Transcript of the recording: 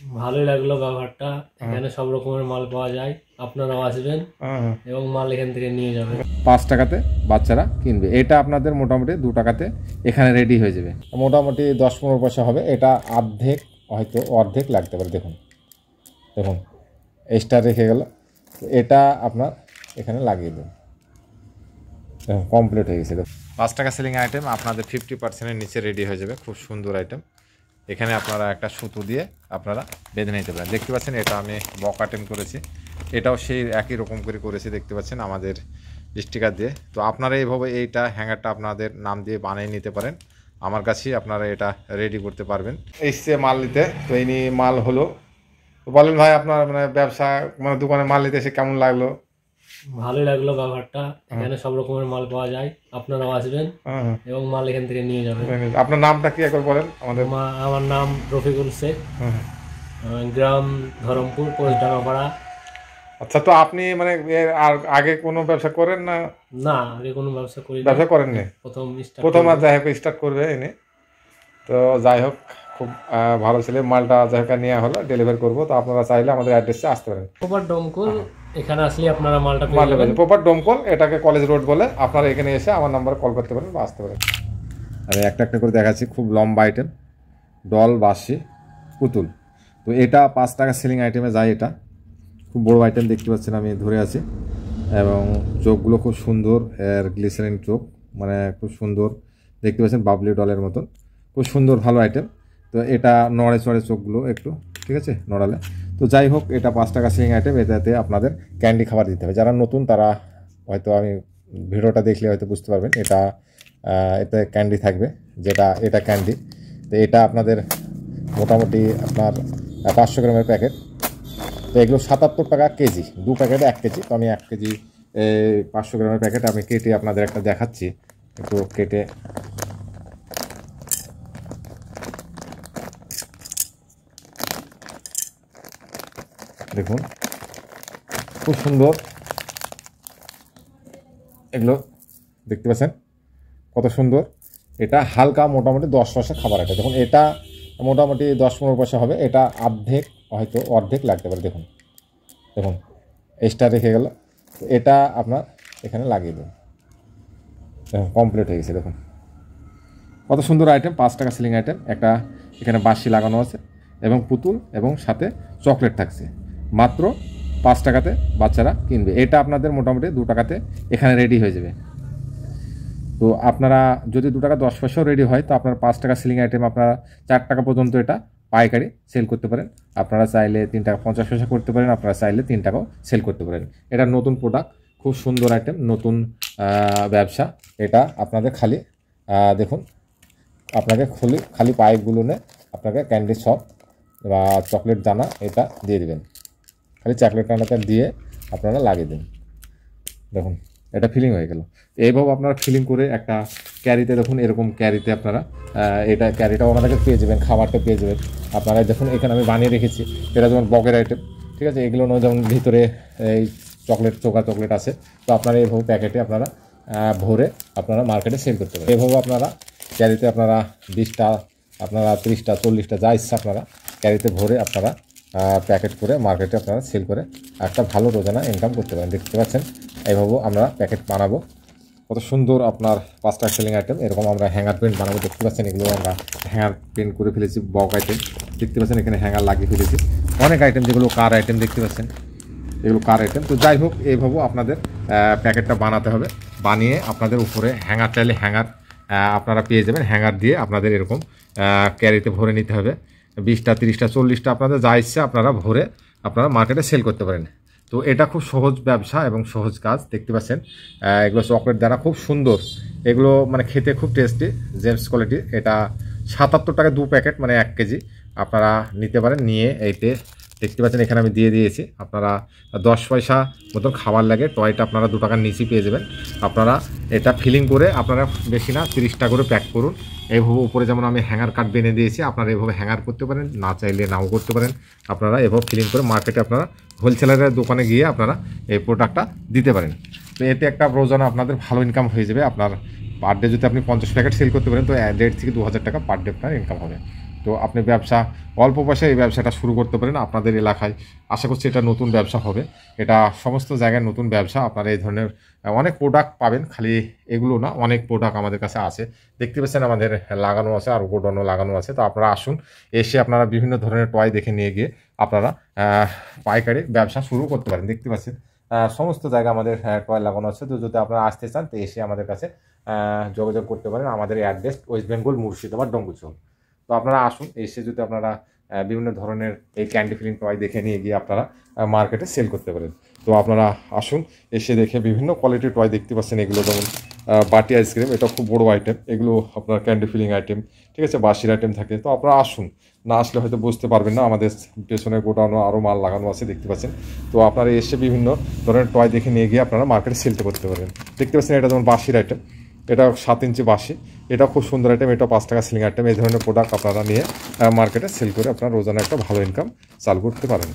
ভালোই লাগলো ব্যবহারটা। এখানে সব রকমের মাল পাওয়া যায়, আপনারাও আসবেন এবং মাল এখান থেকে নিয়ে যাবেন। 5 টাকাতে বাচ্চারা কিনবে। এটা আপনাদের মোটামুটি 2 টাকাতে এখানে রেডি হয়ে যাবে। মোটামুটি 10-15 পয়সা হবে। এটা অর্ধেক, হয়তো অর্ধেক লাগতে পারে। দেখুন দেখুন স্টার রেখে গেল। তো এটা আপনার এখানে লাগিয়ে দেন, দেখুন কমপ্লিট হয়ে গেছে। 5 টাকা সেলিং আইটেম আপনাদের 50%-এর নিচে রেডি হয়ে যাবে। খুব সুন্দর আইটেম। এখানে আপনারা একটা সুতো দিয়ে আপনারা বেঁধে নিতে পারেন। দেখতে পাচ্ছেন এটা আমি বক আইটেম করেছি, এটাও সেই একই রকম করে করেছি, দেখতে পাচ্ছেন আমাদের স্টিকার দিয়ে। তো আপনারা এইভাবে এইটা হ্যাঙ্গারটা আপনাদের নাম দিয়ে বানিয়ে নিতে পারেন। আমার কাছেই আপনারা এটা রেডি করতে পারবেন। এসছে মাল নিতে, তো এই নিয়ে মাল হলো। তো বলেন ভাই, আপনার মানে ব্যবসা মানে দোকানে মাল নিতে এসে কেমন লাগলো? ভালোই লাগলো ব্যবহারটা। এখানে সব রকমের মাল পাওয়া যায়, আপনারাও আসবেন এবং মাল এখান থেকে নিয়ে যাবেন। আপনার নামটা কি একবার বলেন আমাদের? আমার নাম রফিকুল শেখ, গ্রাম ধরমপুর, পোস্ট ডাঙ্গাপাড়া। আচ্ছা, তো আপনি মানে আর আগে কোনো ব্যবসা করেন না? না, আগে কোনো ব্যবসা করি, ব্যবসা করেননি, প্রথম আর যাই হোক স্টার্ট করবে এনে। তো যাই হোক, খুব ভালো ছেলে। মালটা যাই হোক নেওয়া হলো, ডেলিভারি করবো। তো আপনারা চাইলে আমাদের অ্যাড্রেসে আসতে পারেন। প্রপার ডোমকল, এখানে আসলে আপনারা মালটা পেয়ে মালটা যাবেন। প্রপার ডোমকল, এটাকে কলেজ রোড বলে। আপনারা এখানে এসে আমার নাম্বারে কল করতে পারেন বা আসতে পারেন। আমি একটা একটা করে দেখাচ্ছি। খুব লম্বা আইটেম, ডল, বাঁশি, পুতুল। তো এটা 5 টাকা সেলিং আইটেমে যায়। এটা খুব বড় আইটেম, দেখতে পাচ্ছেন আমি ধরে আছি। এবং চোখগুলো খুব সুন্দর, এর গ্লিসারিন চোখ, মানে খুব সুন্দর দেখতে পাচ্ছেন, বাবলি ডলের মতন। খুব সুন্দর ভালো আইটেম। তো এটা নড়ে চড়ে চোখগুলো একটু, ঠিক আছে, নড়ালে। তো যাই হোক, এটা 5 টাকা সেলিং আইটেম। এটাতে আপনাদের ক্যান্ডি খাবার দিতে হবে। যারা নতুন তারা হয়তো আমি ভিডিওটা দেখলে হয়তো বুঝতে পারবেন। এতে ক্যান্ডি থাকবে, যেটা এটা ক্যান্ডি। তো এটা আপনাদের মোটামুটি আপনার 500 গ্রামের প্যাকেট। তো এগুলো 77 টাকা কেজি, 2 প্যাকেটে 1 কেজি। তো আমি 1 কেজি 500 গ্রামের প্যাকেট আমি কেটে আপনাদের একটা দেখাচ্ছি। একটু কেটে দেখুন, খুব সুন্দর এগুলো, দেখতে পাচ্ছেন কত সুন্দর। এটা হালকা মোটামুটি 10 পয়সা খাবার। এটা দেখুন, এটা মোটামুটি 10-15 পয়সা হবে। এটা অর্ধেক, হয়তো অর্ধেক লাগতে পারে। দেখুন দেখুন স্টার রেখে গেল। তো এটা আপনার এখানে লাগিয়ে দেন, দেখুন কমপ্লিট হয়ে গেছে। দেখুন কত সুন্দর আইটেম, 5 টাকা সেলিং আইটেম। একটা এখানে বাঁশি লাগানো আছে এবং পুতুল এবং সাথে চকলেট থাকছে। মাত্র 5 টাকাতে বাচ্চারা কিনবে। এটা আপনাদের মোটামুটি 2 টাকাতে এখানে রেডি হয়ে যাবে। তো আপনারা যদি 2 টাকা 10 পয়সাও রেডি হয়, তো আপনার 5 টাকা সেলিং আইটেম আপনারা 4 টাকা পর্যন্ত এটা পাইকারি সেল করতে পারেন। আপনারা চাইলে 3 টাকা 50 পয়সা করতে পারেন, আপনারা চাইলে 3 টাকাও সেল করতে পারেন। এটা নতুন প্রোডাক্ট, খুব সুন্দর আইটেম, নতুন ব্যবসা। এটা আপনাদের খালি দেখুন, আপনাকে খালি পাইপগুলো নিয়ে আপনাকে ক্যান্ডি শপ বা চকলেট দানা এটা দিয়ে দেবেন। খালি চকলেট দানাটা দিয়ে আপনারা লাগিয়ে দিন। দেখুন এটা ফিলিং হয়ে গেল। এইভাবে আপনারা ফিলিং করে একটা ক্যারিতে, দেখুন এরকম ক্যারিতে আপনারা এটা ক্যারিটাও আমাদেরকে পেয়ে যাবেন, খাবারটা পেয়ে যাবেন। আপনারা দেখুন এখানে আমি বানিয়ে রেখেছি। এটা যেমন বকের আইটেম, ঠিক আছে। এগুলো নয় যেমন ভিতরে এই চকলেট, চোকা চকলেট আছে। তো আপনারা এইভাবে প্যাকেটে আপনারা ভরে আপনারা মার্কেটে সেল করতে পারেন। এইভাবে আপনারা ক্যারিতে আপনারা 20টা, আপনারা 30টা, 40টা যা ইচ্ছা আপনারা ক্যারিতে ভরে আপনারা প্যাকেট করে মার্কেটে আপনারা সেল করে একটা ভালো রোজানা ইনকাম করতে পারেন। দেখতে পাচ্ছেন এইভাবেও আমরা প্যাকেট বানাবো। কত সুন্দর আপনার 5 টাকা সেলিং আইটেম। এরকম আমরা হ্যাঙ্গার প্রিন্ট বানাবো। দেখতে পাচ্ছেন এগুলো আমরা হ্যাঙ্গার প্রিন্ট করে ফেলেছি। বক আইটেম দেখতে পাচ্ছেন, এখানে হ্যাঙ্গার লাগিয়ে ফেলেছি। অনেক আইটেম, যেগুলো কার আইটেম দেখতে পাচ্ছেন, এগুলো কার আইটেম। তো যাই হোক, এইভাবেও আপনাদের প্যাকেটটা বানাতে হবে। বানিয়ে আপনাদের উপরে হ্যাঙ্গার, চাইলে হ্যাঙ্গার আপনারা পেয়ে যাবেন। হ্যাঙ্গার দিয়ে আপনাদের এরকম ক্যারিতে ভরে নিতে হবে। 20টা, 30টা, 40টা আপনাদের যা ইচ্ছে আপনারা ভরে আপনারা মার্কেটে সেল করতে পারেন। তো এটা খুব সহজ ব্যবসা এবং সহজ কাজ। দেখতে পাচ্ছেন এগুলো চকলেট দানা, খুব সুন্দর। এগুলো মানে খেতে খুব টেস্টি, জেমস কোয়ালিটি। এটা 77 টাকা 2 প্যাকেট, মানে 1 কেজি আপনারা নিতে পারেন। নিয়ে এইতে দেখতে পাচ্ছেন এখানে আমি দিয়ে দিয়েছি। আপনারা 10 পয়সা মতন খাবার লাগে, টয়টা আপনারা 2 টাকার নিচে পেয়ে যাবেন। আপনারা এটা ফিলিং করে আপনারা বেশি না 30টা করে প্যাক করুন। এইভাবে উপরে যেমন আমি হ্যাঙ্গার কাট বেঁধে দিয়েছি, আপনারা এভাবে হ্যাঙ্গার করতে পারেন, না চাইলে নাও করতে পারেন। আপনারা এভাবে ফিলিং করে মার্কেটে আপনারা হোলসেলারের দোকানে গিয়ে আপনারা এই প্রোডাক্টটা দিতে পারেন। তো এতে একটা রোজানা আপনাদের ভালো ইনকাম হয়ে যাবে। আপনার পার ডে যদি আপনি 50 প্যাকেট সেল করতে পারেন, তো 1.5 থেকে 2,000 টাকা পার ডে আপনার ইনকাম হবে। তো আপনি ব্যবসা অল্প পয়সায় এই ব্যবসাটা শুরু করতে পারেন আপনাদের এলাকায়। আশা করছি এটা নতুন ব্যবসা হবে, এটা সমস্ত জায়গায় নতুন ব্যবসা। আপনারা এই ধরনের অনেক প্রোডাক্ট পাবেন, খালি এগুলো না, অনেক প্রোডাক্ট আমাদের কাছে আছে। দেখতে পাচ্ছেন আমাদের লাগানো আছে, আর গোডাউনও লাগানো আছে। তো আপনারা আসুন, এসে আপনারা বিভিন্ন ধরনের টয় দেখে নিয়ে গিয়ে আপনারা পাইকারি ব্যবসা শুরু করতে পারেন। দেখতে পাচ্ছেন সমস্ত জায়গায় আমাদের টয় লাগানো আছে। তো যদি আপনারা আসতে চান তো এসে আমাদের কাছে যোগাযোগ করতে পারেন। আমাদের অ্যাড্রেস ওয়েস্ট বেঙ্গল মুর্শিদাবাদ ডঙ্গুচল। তো আপনারা আসুন, এসে যদি আপনারা বিভিন্ন ধরনের এই ক্যান্ডি ফিলিং টয় দেখে নিয়ে গিয়ে আপনারা মার্কেটে সেল করতে পারেন। তো আপনারা আসুন, এসে দেখে বিভিন্ন কোয়ালিটির টয় দেখতে পাচ্ছেন। এগুলো যেমন বাটি আইসক্রিম, এটা খুব বড় আইটেম, এগুলো আপনার ক্যান্ডি ফিলিং আইটেম, ঠিক আছে, বাসির আইটেম থাকে। তো আপনারা আসুন, না আসলে হয়তো বুঝতে পারবেন না। আমাদের পেছনে গোটানো আরও মাল লাগানো আছে, দেখতে পাচ্ছেন। তো আপনারা এসে বিভিন্ন ধরনের টয় দেখে নিয়ে গিয়ে আপনারা মার্কেটে সেলটা করতে পারেন। দেখতে পাচ্ছেন এটা যেমন বাসির আইটেম, এটা 7 ইঞ্চি বাসি, এটা খুব সুন্দর আইটেম, এটা 5 টাকা সেলিং আইটেম। এই ধরনের প্রোডাক্ট আপনারা নিয়ে মার্কেটে সেল করে আপনারা রোজানা একটা ভালো ইনকাম চালু করতে পারেন।